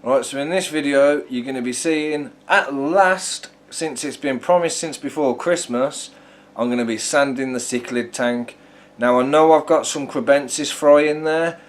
Right, so in this video you're going to be seeing, at last, since it's been promised since before Christmas, I'm going to be sanding the Cichlid tank. Now I know I've got some crebensis fry in there.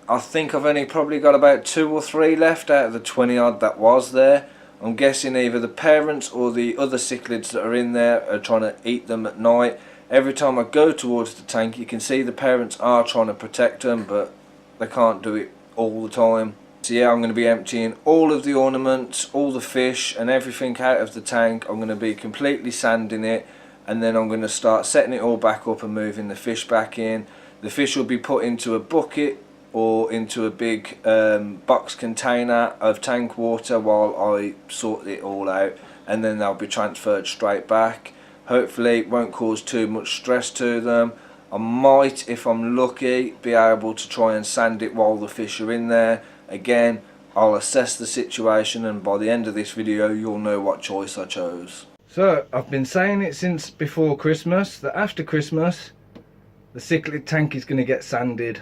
I think I've only probably got about 2 or 3 left out of the 20 odd that was there. I'm guessing either the parents or the other cichlids that are in there are trying to eat them at night. Every time I go towards the tank you can see the parents are trying to protect them, but they can't do it all the time. So yeah, I'm going to be emptying all of the ornaments, all the fish and everything out of the tank. I'm going to be completely sanding it, and then I'm going to start setting it all back up and moving the fish back in. The fish will be put into a bucket or into a big box container of tank water while I sort it all out, and then they'll be transferred straight back. Hopefully it won't cause too much stress to them. I might, if I'm lucky, be able to try and sand it while the fish are in there. Again, I'll assess the situation, and by the end of this video you'll know what choice I chose. So I've been saying it since before Christmas that after Christmas the Cichlid tank is going to get sanded.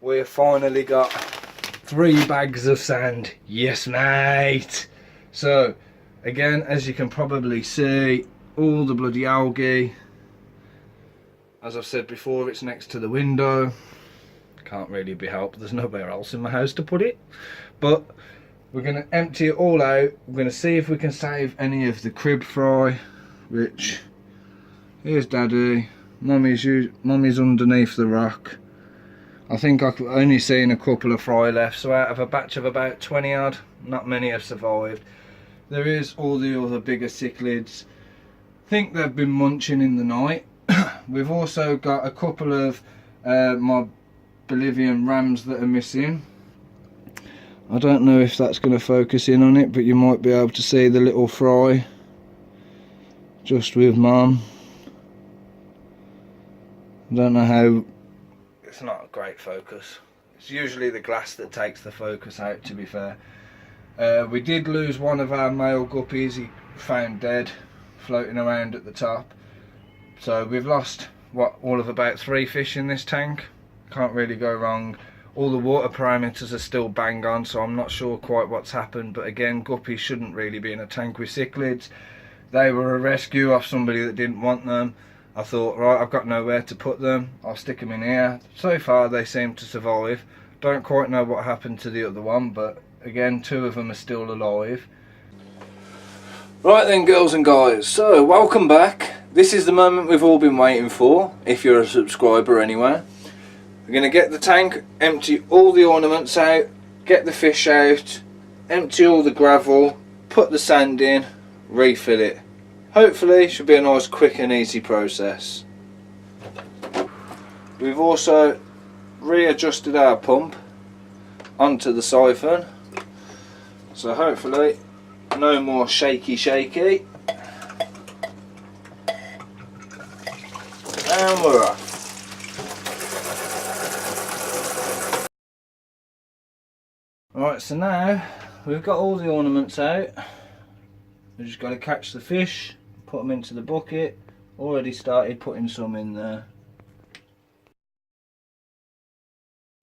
We've finally got 3 bags of sand. Yes mate! So again, as you can probably see, all the bloody algae. As I've said before, it's next to the window. Can't really be helped, there's nowhere else in my house to put it. But we're going to empty it all out. We're going to see if we can save any of the crib fry, which, here's Daddy. Mummy's underneath the rock. I think I've only seen a couple of fry left, so out of a batch of about 20 odd, not many have survived. There is all the other bigger cichlids. I think they've been munching in the night. We've also got a couple of my Bolivian rams that are missing. I don't know if that's going to focus in on it, but you might be able to see the little fry just with Mum. I don't know how. It's not a great focus. It's usually the glass that takes the focus out, to be fair. We did lose one of our male guppies. He found dead floating around at the top. So we've lost all of about 3 fish in this tank. Can't really go wrong. All the water parameters are still bang on, so I'm not sure quite what's happened. But again, guppies shouldn't really be in a tank with cichlids. They were a rescue off somebody that didn't want them. I thought, right, I've got nowhere to put them, I'll stick them in here. So far they seem to survive. Don't quite know what happened to the other one, but again, 2 of them are still alive. Right then, girls and guys, so welcome back. This is the moment we've all been waiting for, if you're a subscriber anyway. We're going to get the tank, empty all the ornaments out, get the fish out, empty all the gravel, put the sand in, refill it. Hopefully it should be a nice, quick and easy process. We've also readjusted our pump onto the siphon, so hopefully no more shaky. And we're off. Right, so now we've got all the ornaments out. We've just got to catch the fish, put them into the bucket. Already started putting some in there.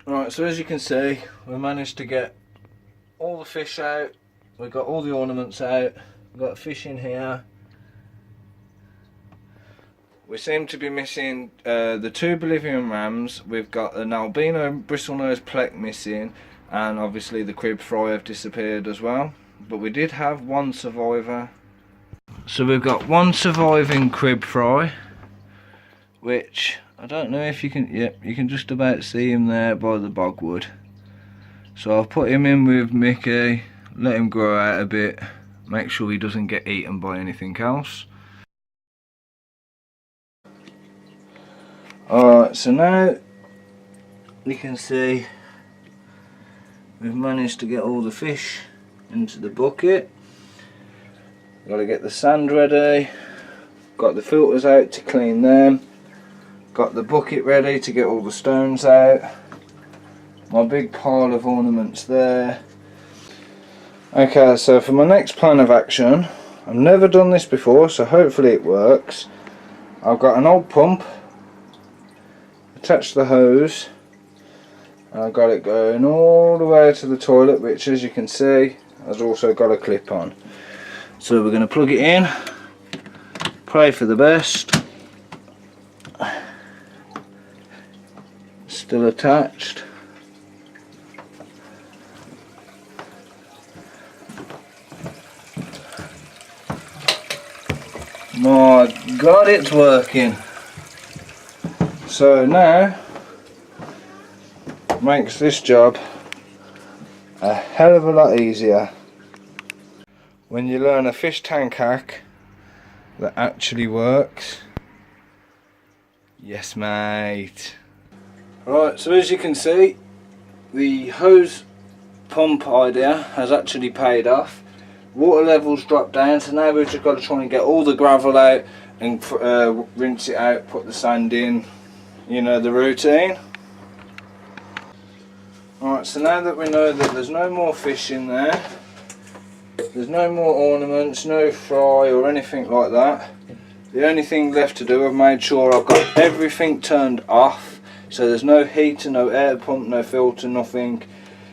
Right, so as you can see, we managed to get all the fish out. We've got all the ornaments out. We've got fish in here. We seem to be missing the 2 Bolivian rams. We've got an albino bristlenose plec missing, and obviously the crib fry have disappeared as well. But we did have 1 survivor. So we've got 1 surviving crib fry, which I don't know if you can, yep, you can just about see him there by the bogwood. So I'll put him in with Mickey, let him grow out a bit, make sure he doesn't get eaten by anything else. Alright, so now you can see we've managed to get all the fish into the bucket. Got to get the sand ready, got the filters out to clean them, got the bucket ready to get all the stones out, my big pile of ornaments there. Okay, so for my next plan of action, I've never done this before, so hopefully it works. I've got an old pump, attach the hose, I've got it going all the way to the toilet, which as you can see has also got a clip on. So we're going to plug it in, pray for the best. Still attached. My God, it's working. So now makes this job a hell of a lot easier when you learn a fish tank hack that actually works. Yes, mate. Right, so as you can see, the hose pump idea has actually paid off. Water levels dropped down, so now we've just got to try and get all the gravel out and rinse it out, put the sand in, you know the routine. Alright, so now that we know that there's no more fish in there, there's no more ornaments, no fry or anything like that, the only thing left to do, I've made sure I've got everything turned off, so there's no heater, no air pump, no filter, nothing.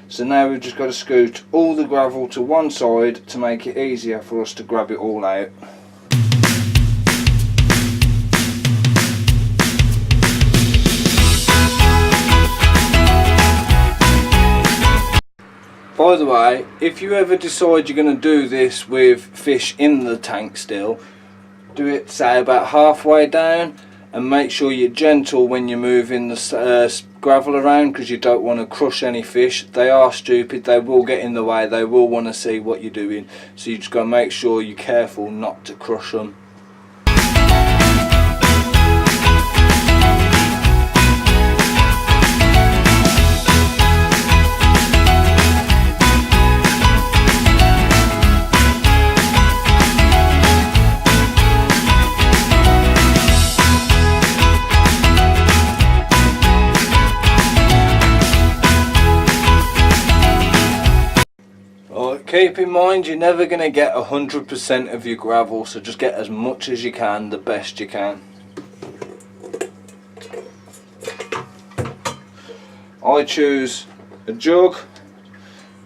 So now we've just got to scoot all the gravel to one side to make it easier for us to grab it all out. By the way, if you ever decide you're going to do this with fish in the tank still, do it say about halfway down, and make sure you're gentle when you're moving the gravel around, because you don't want to crush any fish. They are stupid, they will get in the way, they will want to see what you're doing, so you just got to make sure you're careful not to crush them. Keep in mind, you're never going to get 100% of your gravel, so just get as much as you can, the best you can. I choose a jug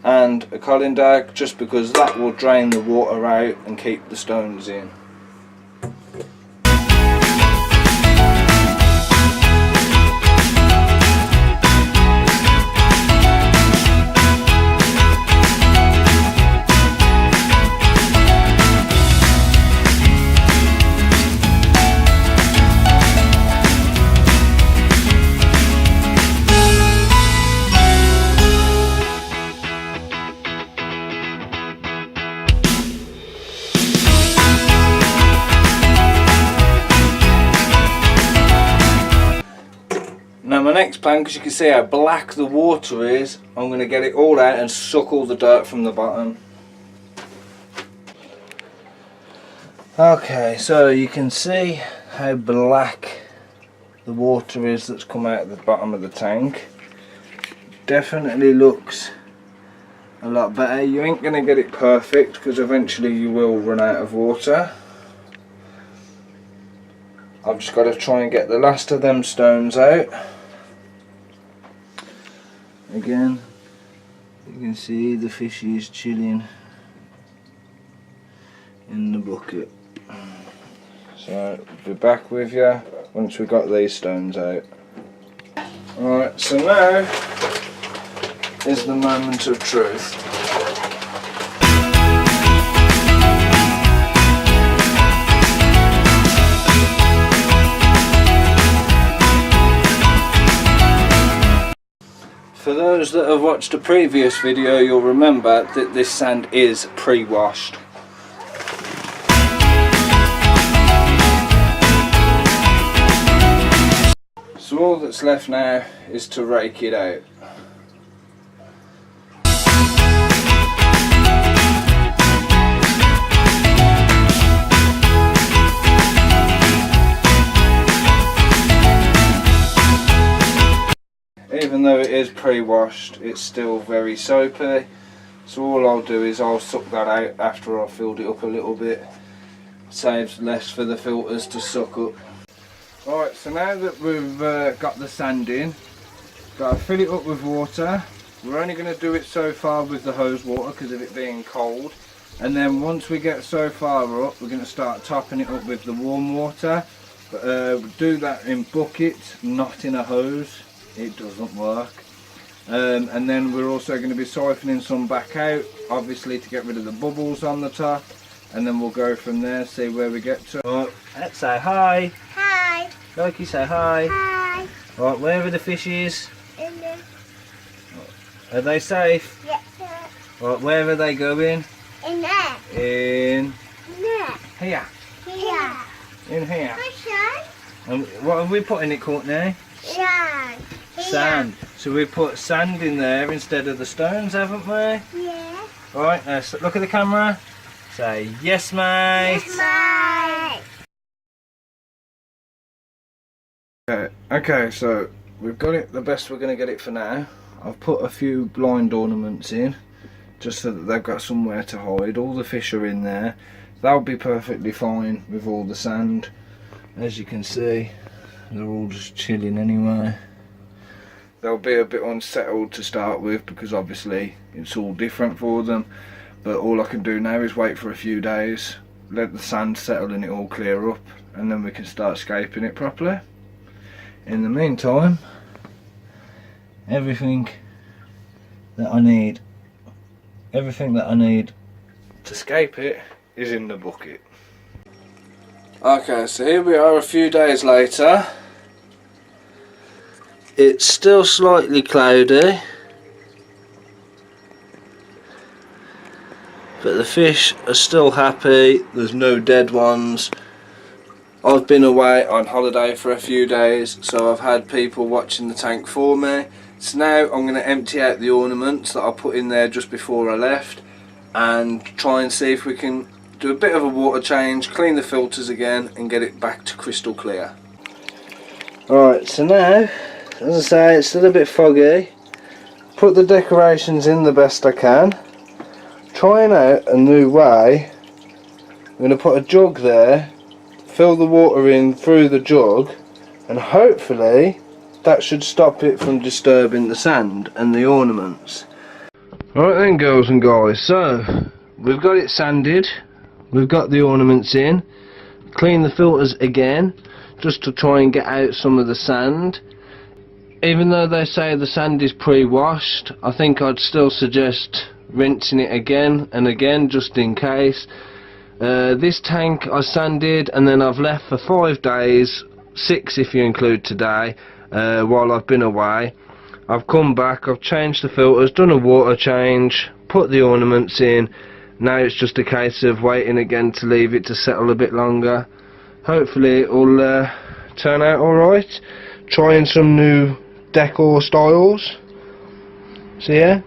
and a colander just because that will drain the water out and keep the stones in. Now my next plan, because you can see how black the water is, I'm going to get it all out and suck all the dirt from the bottom. Okay, so you can see how black the water is that's come out of the bottom of the tank. Definitely looks a lot better. You ain't going to get it perfect because eventually you will run out of water. I've just got to try and get the last of them stones out. Again, you can see the fishy is chilling in the bucket. So I'll be back with you once we've got these stones out. Alright, so now is the moment of truth. For those that have watched a previous video, you'll remember that this sand is pre-washed. So all that's left now is to rake it out. Even though it is pre-washed, it's still very soapy, so all I'll do is I'll suck that out after I've filled it up a little bit. Saves less for the filters to suck up. Alright, so now that we've got the sand in, Got to fill it up with water. We're only going to do it so far with the hose water because of it being cold. And then once we get so far up, we're going to start topping it up with the warm water. But do that in buckets, not in a hose. It doesn't work. And then we're also going to be siphoning some back out, obviously to get rid of the bubbles on the top. And then we'll go from there, see where we get to. Right, let's say hi. Hi. Loki, say hi. Hi. Right, where are the fishes? In there. Are they safe? Yes, sir. Right, where are they going? In there. In There. here. Here. In here. Hi, And what have we put in it called now? Sand. Sand. So we put sand in there instead of the stones, haven't we? Yeah. Right, let's look at the camera. Say yes, mate. Yes, mate. Okay, so we've got it the best we're going to get it for now. I've put a few blind ornaments in just so that they've got somewhere to hide. All the fish are in there. They'll be perfectly fine with all the sand. As you can see, they're all just chilling anyway. They'll be a bit unsettled to start with because obviously it's all different for them. But all I can do now is wait for a few days, let the sand settle and it all clear up, and then we can start scaping it properly. In the meantime, everything that I need to scape it is in the bucket. Okay, so here we are a few days later. It's still slightly cloudy, but the fish are still happy. There's no dead ones. I've been away on holiday for a few days, so I've had people watching the tank for me. So now I'm going to empty out the ornaments that I put in there just before I left and try and see if we can do a bit of a water change, clean the filters again and get it back to crystal clear. Alright, so now, as I say, it's still a bit foggy. Put the decorations in the best I can. Trying out a new way. I'm going to put a jug there, fill the water in through the jug, and hopefully that should stop it from disturbing the sand and the ornaments. Right then, girls and guys, so we've got it sanded, we've got the ornaments in, clean the filters again just to try and get out some of the sand. Even though they say the sand is pre-washed, I think I'd still suggest rinsing it again and again just in case. This tank I sanded and then I've left for 5 days, 6 if you include today, while I've been away. I've come back, I've changed the filters, done a water change, put the ornaments in. Now it's just a case of waiting again to leave it to settle a bit longer. Hopefully it will turn out alright. Trying some new decor styles. So yeah,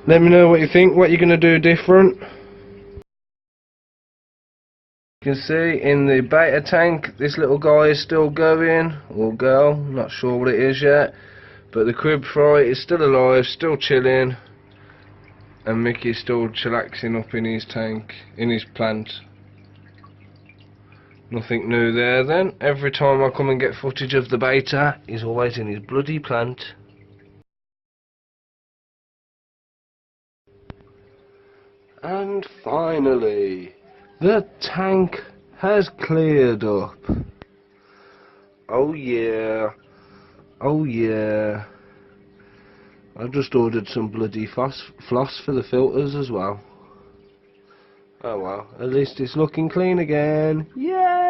let me know what you think, what you're going to do different. You can see in the beta tank this little guy is still going, or girl, not sure what it is yet, but the crib fry is still alive, still chilling, and Mickey's still chillaxing up in his tank, in his plant. Nothing new there then. Every time I come and get footage of the beta, he's always in his bloody plant. And finally, the tank has cleared up. Oh yeah, oh yeah. I just ordered some bloody floss for the filters as well. Oh well, at least it's looking clean again. Yay!